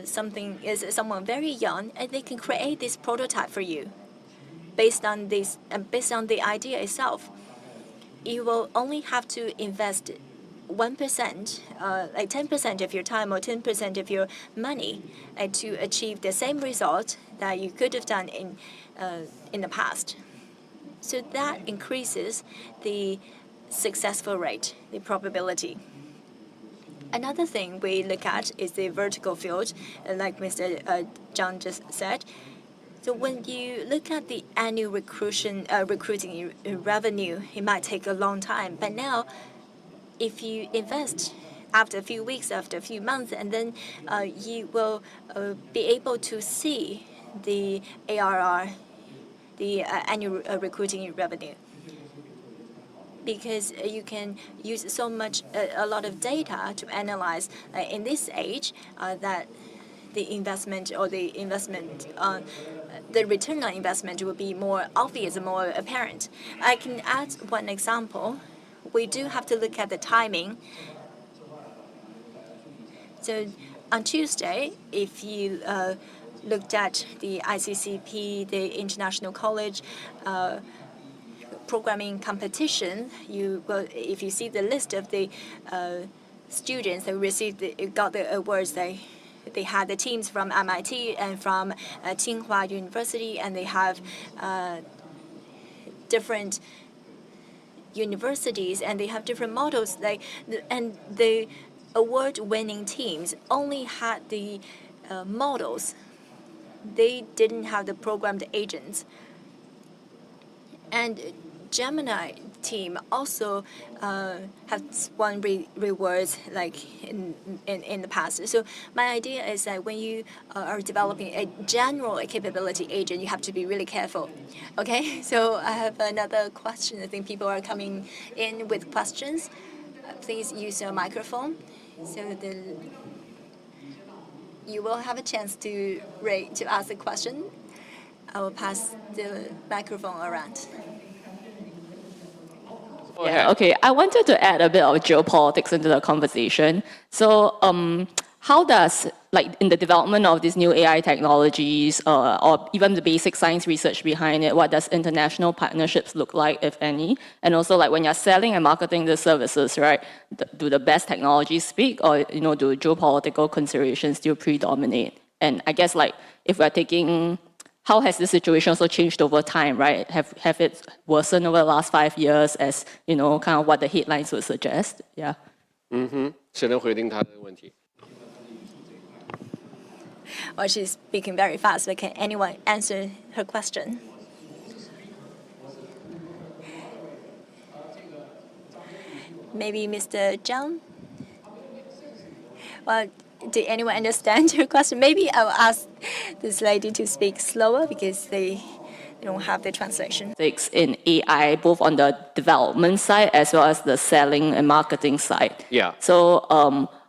someone very young, and they can create this prototype for you based on the idea itself. You will only have to invest 1%, like 10% of your time or 10% of your money to achieve the same result that you could have done in the past. So that increases the successful rate, the probability. Another thing we look at is the vertical field, like Mr. Zhang just said. So when you look at the annual recruiting revenue, it might take a long time. But now, if you invest after a few weeks, after a few months, and then you will be able to see the ARR, the annual recruiting revenue, because you can use a lot of data to analyze in this age that the investment or the return on investment will be more obvious and more apparent. I can add one example. We do have to look at the timing. So on Tuesday, if you looked at the ICCP, the International College programming competition, if you see the list of the students that got the awards, they had the teams from MIT and from Tsinghua University, and they have different universities, and they have different models. And the award-winning teams only had the models. They didn't have the programmed agents. And Gemini team also has won rewards like in the past. So my idea is that when you are developing a general capability agent, you have to be really careful. Okay, so I have another question. I think people are coming in with questions. Please use your microphone. So you will have a chance to ask a question. I will pass the microphone around. Yeah, okay. I wanted to add a bit of geopolitics into the conversation. So, how does, like, in the development of these new AI technologies, or even the basic science research behind it, what does international partnerships look like, if any? And also, like, when you're selling and marketing the services, right, do the best technologies speak, or, do geopolitical considerations still predominate? And I guess, like, if we're taking, how has the situation also changed over time, right? Have it worsened over the last 5 years, as kind of what the headlines would suggest? Yeah. 谁能回应他的问题？ Well, she's speaking very fast, but can anyone answer her question? Maybe Mr. Zhang? Well, did anyone understand your question? Maybe I'll ask this lady to speak slower because they don't have the translation. In AI, both on the development side as well as the selling and marketing side. Yeah. So,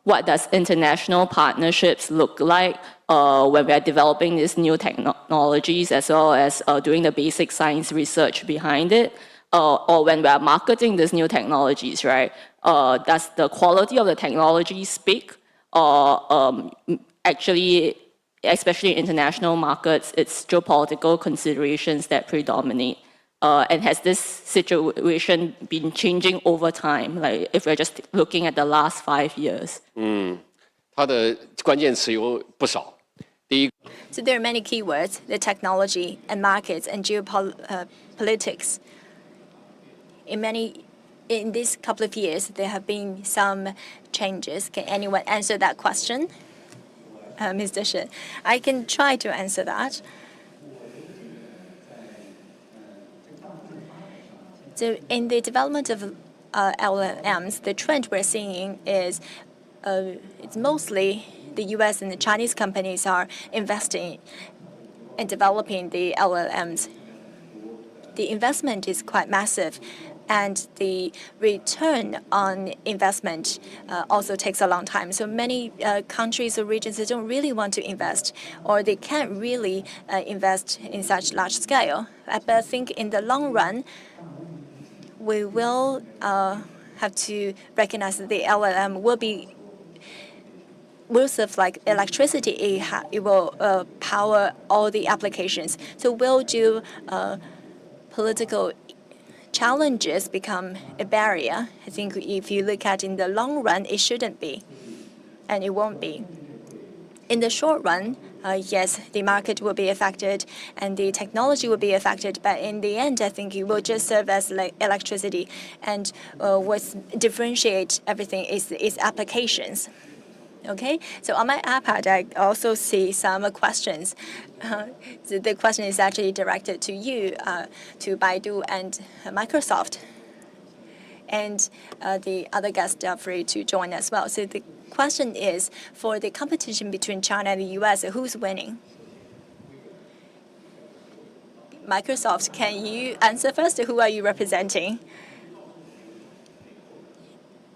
what does international partnerships look like when we are developing these new technologies, as well as doing the basic science research behind it? Or when we are marketing these new technologies, right? Does the quality of the technology speak? Or actually, especially in international markets, it's geopolitical considerations that predominate. And has this situation been changing over time? Like, if we're just looking at the last 5 years? 它的关键词有不少。第一， So there are many keywords: the technology and markets and geopolitics. In this couple of years, there have been some changes. Can anyone answer that question? Mr. Shen, I can try to answer that. So in the development of LLMs, the trend we're seeing is it's mostly the US and the Chinese companies are investing in developing the LLMs. The investment is quite massive, and the return on investment also takes a long time. So many countries or regions, they don't really want to invest, or they can't really invest in such large scale. But I think in the long run, we will have to recognize that the LLM will serve like electricity. It will power all the applications. So will do political challenges become a barrier? I think if you look at in the long run, it shouldn't be, and it won't be. In the short run, yes, the market will be affected and the technology will be affected, but in the end, I think it will just serve as like electricity. And what differentiates everything is its applications. Okay, so on my iPad, I also see some questions. The question is actually directed to you, to Baidu and Microsoft. And the other guests are free to join as well. So the question is, for the competition between China and the US, who's winning? Microsoft, can you answer first? Who are you representing?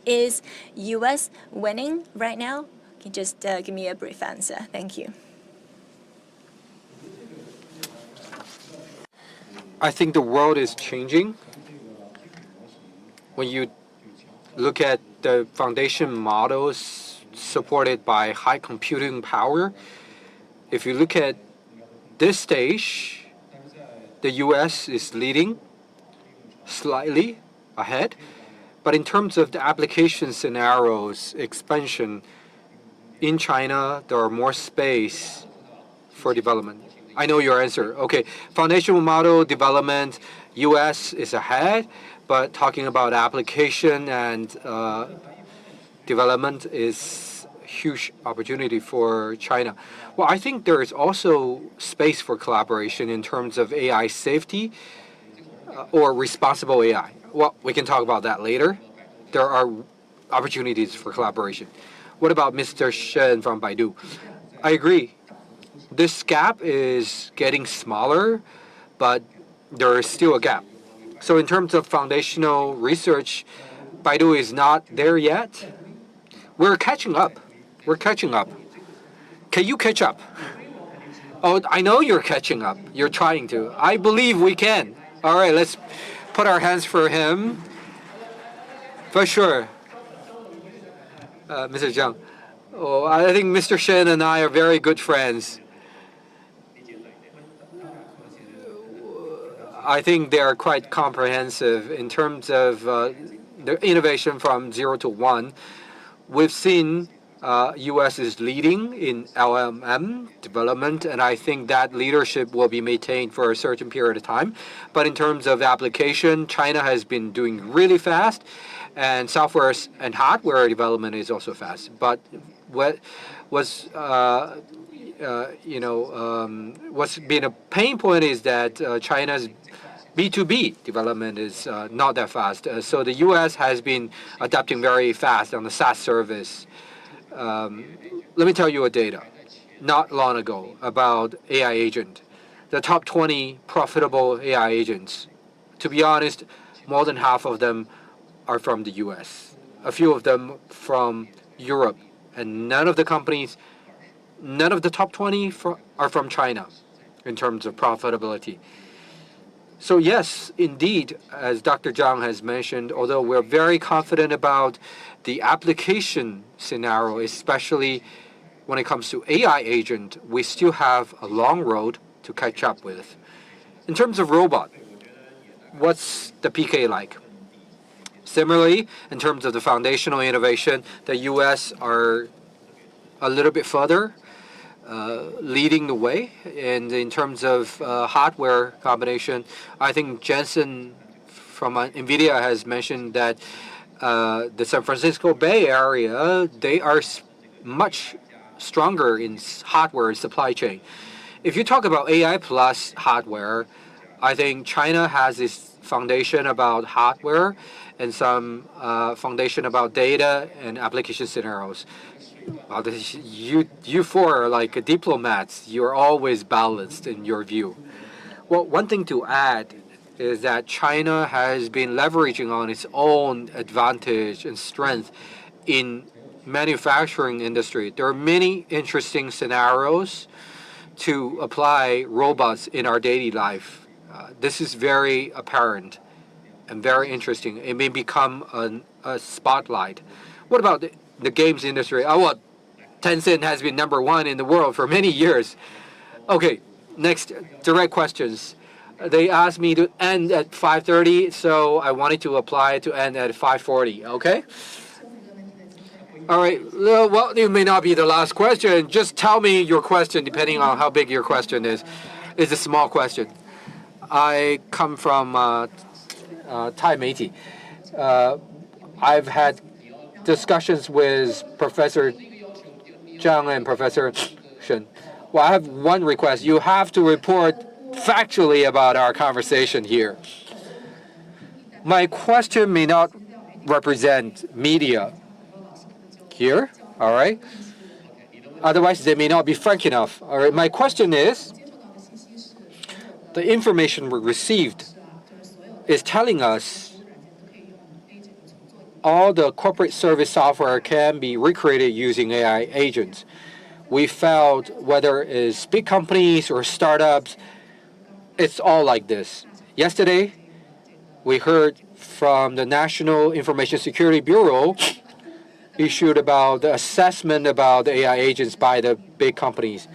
Is US winning right now? Can you just give me a brief answer? Thank you. I think the world is changing. When you look at the foundation models supported by high computing power. If you look at this stage, the US is leading slightly ahead. But in terms of the application scenarios, expansion, in China, there are more space for development. I know your answer. Okay, foundational model development, US is ahead, but talking about application and development is a huge opportunity for China. Well, I think there is also space for collaboration in terms of AI safety or responsible AI. Well, we can talk about that later. There are opportunities for collaboration. What about Mr. Shen from Baidu? I agree. This gap is getting smaller, but there is still a gap. So in terms of foundational research, Baidu is not there yet. We're catching up. We're catching up. Can you catch up? Oh, I know you're catching up. You're trying to. I believe we can. All right, let's put our hands for him. For sure. Mr. Zhang. Oh, I think Mr. Shen and I are very good friends. I think they are quite comprehensive in terms of the innovation from 0 to 1. We've seen U.S. is leading in LLM development, and I think that leadership will be maintained for a certain period of time. But in terms of application, China has been doing really fast, and software and hardware development is also fast. But what's been a pain point is that China's B2B development is not that fast. So the U.S. has been adapting very fast on the SaaS service. Let me tell you a data not long ago about AI agent. The top 20 profitable AI agents. To be honest, more than half of them are from the U.S. A few of them from Europe. And none of the top 20 are from China in terms of profitability. So yes, indeed, as Dr. Zhang has mentioned, although we're very confident about the application scenario, especially when it comes to AI agent, we still have a long road to catch up with. In terms of robot, what's the PK like? Similarly, in terms of the foundational innovation, the U.S. are a little bit further, leading the way. And in terms of hardware combination, I think Jensen from NVIDIA has mentioned that the San Francisco Bay Area, they are much stronger in hardware supply chain. If you talk about AI plus hardware, I think China has this foundation about hardware and some foundation about data and application scenarios. You four are like diplomats. You're always balanced in your view. Well, one thing to add is that China has been leveraging on its own advantage and strength in manufacturing industry. There are many interesting scenarios to apply robots in our daily life. This is very apparent and very interesting. It may become a spotlight. What about the games industry? Tencent has been #1 in the world for many years. Okay, next, direct questions. They asked me to end at 5:30, so I wanted to apply to end at 5:40, okay? All right, well, it may not be the last question. Just tell me your question, depending on how big your question is. It's a small question. I come from Thai Meiti. I've had discussions with Professor Zhang and Professor Shen. Well, I have one request. You have to report factually about our conversation here. My question may not represent media here, all right? Otherwise, they may not be frank enough. All right, my question is, the information we received is telling us all the corporate service software can be recreated using AI agents. We found whether it's big companies or startups, it's all like this. Yesterday, we heard from the National Information Security Bureau issued about the assessment about the AI agents by the big companies.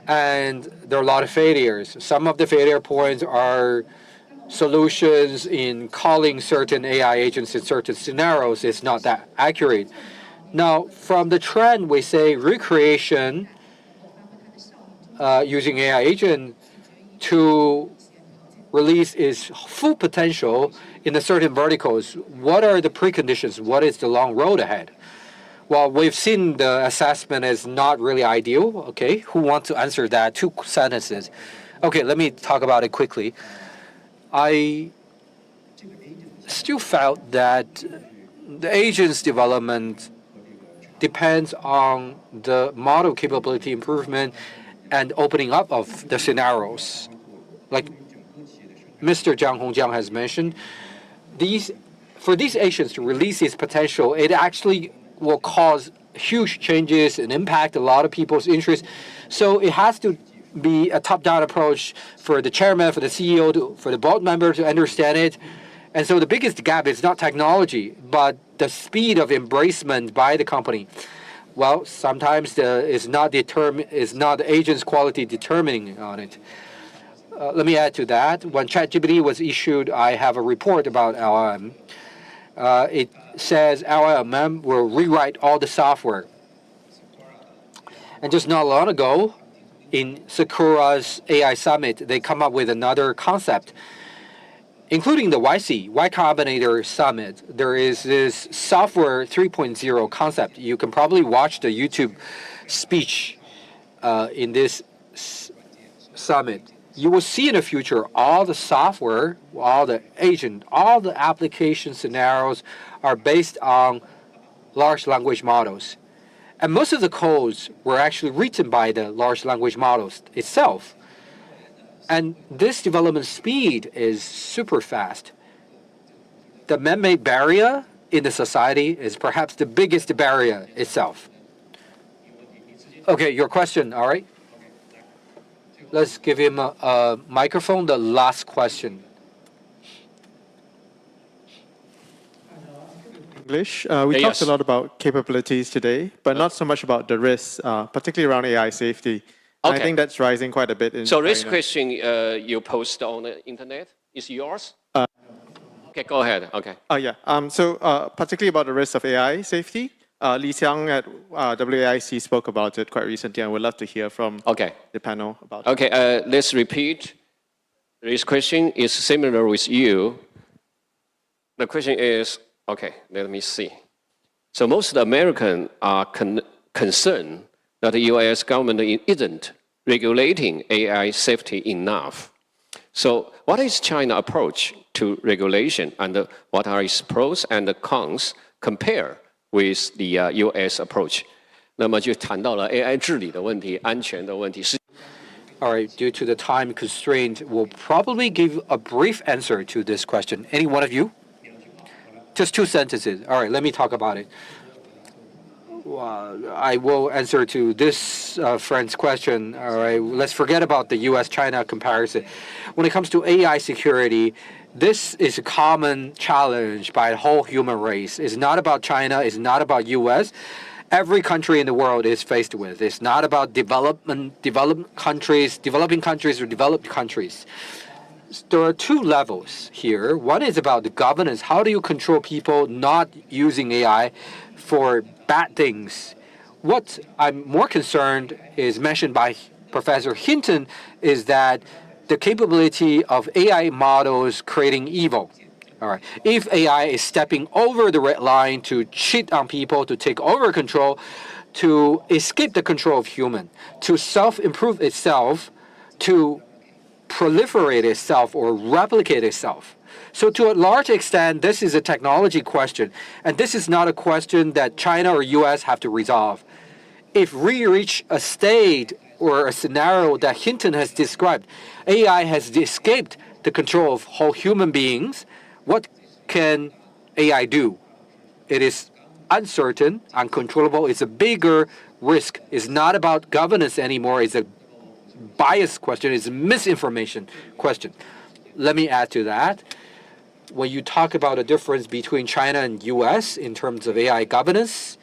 And there are a lot of failures. Some of the failure points are solutions in calling certain AI agents in certain scenarios is not that accurate. Now, from the trend, we say recreation using AI agent to release its full potential in the certain verticals. What are the preconditions? What is the long road ahead? Well, we've seen the assessment is not really ideal. Okay, who wants to answer that? 2 sentences. Okay, let me talk about it quickly. I still felt that the agent's development depends on the model capability improvement and opening up of the scenarios. Like Mr. Jiang Hongjiang has mentioned, for these agents to release its potential, it actually will cause huge changes and impact a lot of people's interests. So it has to be a top-down approach for the chairman, for the CEO, for the board member to understand it. And so the biggest gap is not technology, but the speed of embracement by the company. Well, sometimes it's not the agent's quality determining on it. Let me add to that. When ChatGPT was issued, I have a report about LLM. It says LLM will rewrite all the software. And just not long ago, in Sakura's AI Summit, they come up with another concept, including the YC, Y Combinator Summit. There is this software 3.0 concept. You can probably watch the YouTube speech in this summit. You will see in the future all the software, all the agent, all the application scenarios are based on large language models. And most of the codes were actually written by the large language models itself. And this development speed is super fast. The man-made barrier in the society is perhaps the biggest barrier itself. Okay, your question, all right? Let's give him a microphone, the last question. English. We talked a lot about capabilities today, but not so much about the risks, particularly around AI safety. And I think that's rising quite a bit in So this China. question you post on the internet is yours? Okay, go ahead. Okay. Yeah. Particularly about the risks of AI safety. Li Xiang at WAIC spoke about it quite recently, and we'd love to hear from the panel about it. Okay, let's repeat. This question is similar with you. The question is, okay, let me see. So most of the Americans are concerned that the US government isn't regulating AI safety enough. So what is China's approach to regulation, and what are its pros and cons compared with the US approach? 那么就谈到了 AI 治理的问题、安全的问题。 All right, due to the time constraint, we'll probably give a brief answer to this question. Any one of you? Just 2 sentences. All right, let me talk about it. I will answer to this friend's question. All right, let's forget about the US-China comparison. When it comes to AI security, this is a common challenge by the whole human race. It's not about China. It's not about US. Every country in the world is faced with. It's not about developing countries, or developed countries. There are 2 levels here. One is about the governance. How do you control people not using AI for bad things? What I'm more concerned is mentioned by Professor Hinton is that the capability of AI models creating evil. All right. If AI is stepping over the red line to cheat on people, to take over control, to escape the control of human, to self-improve itself, to proliferate itself or replicate itself. So to a large extent, this is a technology question, and this is not a question that China or US have to resolve. If we reach a state or a scenario that Hinton has described, AI has escaped the control of whole human beings, what can AI do? It is uncertain, uncontrollable. It's a bigger risk. It's not about governance anymore. It's a bias question. It's a misinformation question. Let me add to that. when you talk about the difference between China and US in terms of AI governance,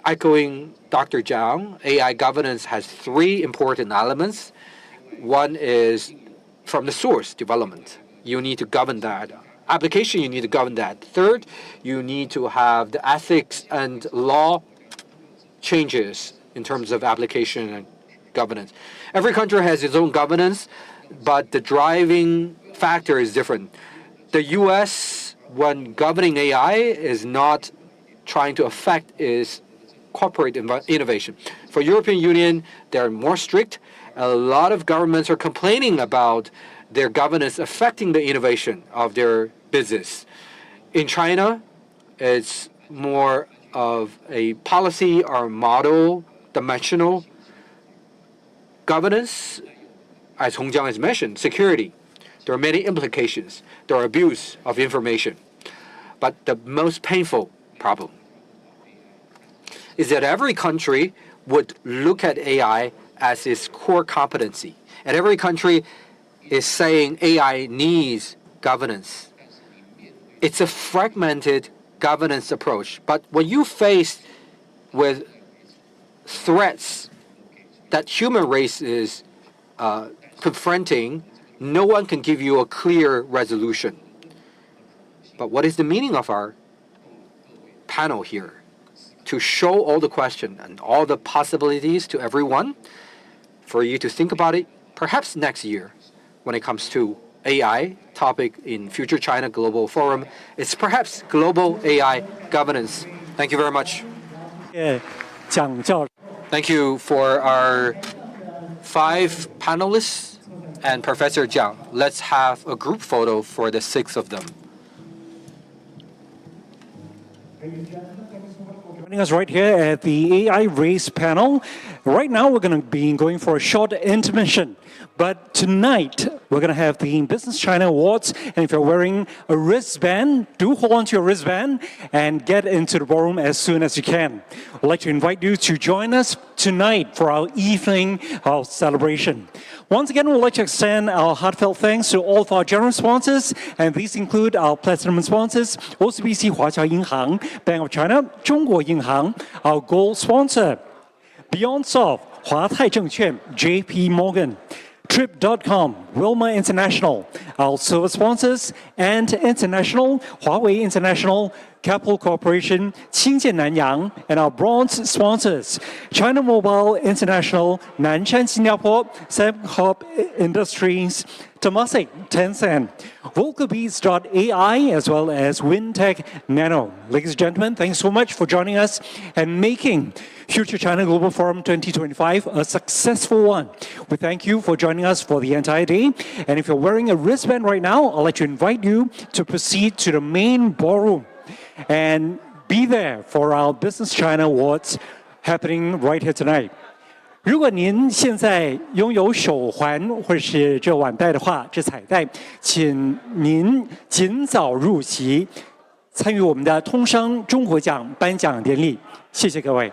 echoing Dr. Zhang, AI governance has three important elements. One is from the source development. You need to govern that. Application, you need to govern that. Third, you need to have the ethics and law changes in terms of application and governance. Every country has its own governance, but the driving factor is different. The US, when governing AI, is not trying to affect its corporate innovation. For European Union, they're more strict. A lot of governments are complaining about their governance affecting the innovation of their business. In China, it's more of a policy or model dimensional governance. As Hong Jiang has mentioned, security. There are many implications. There are abuse of information. But the most painful problem is that every country would look at AI as its core competency. And every country is saying AI needs governance. It's a fragmented governance approach. But when you face with threats that human race is confronting, no one can give you a clear resolution. But what is the meaning of our panel here? To show all the questions and all the possibilities to everyone, for you to think about it, perhaps next year, when it comes to AI topic in Future China Global Forum, it's perhaps global AI governance. Thank you very much. Thank you for our 5 panelists and Professor Jiang. Let's have a group photo for the 6 of them. Joining us right here at the AI Race panel. Right now, we're going to be going for a short intermission. But tonight, we're going to have the Business China Awards. And if you're wearing a wristband, do hold on to your wristband and get into the ballroom as soon as you can. I'd like to invite you to join us tonight for our evening of celebration. Once again, we'd like to extend our heartfelt thanks to all of our general sponsors, and these include our platinum sponsors, OCBC Huaqiao Yinhang, Bank of China, Zhongguo Yinhang, our gold sponsor, BeyondSoft, Huatai Zhengquan, JP Morgan, Trip.com, Wilma International, our silver sponsors, and International, Huawei International, Capital Corporation, Qingjian Nanyang, and our bronze sponsors, China Mobile International, Nanshan Singapore, Sembcorp Industries, Temasek, Tencent, Volcabeats.ai, as well as Wintech Nano. Ladies and gentlemen, thanks so much for joining us and making Future China Global Forum 2025 a successful one. We thank you for joining us for the entire day. And if you're wearing a wristband right now, I'd like to invite you to proceed to the main ballroom and be there for our Business China Awards happening right here tonight. 如果您现在拥有手环或者是这腕带的话，这彩带，请您尽早入席，参与我们的通商中国奖颁奖典礼。谢谢各位。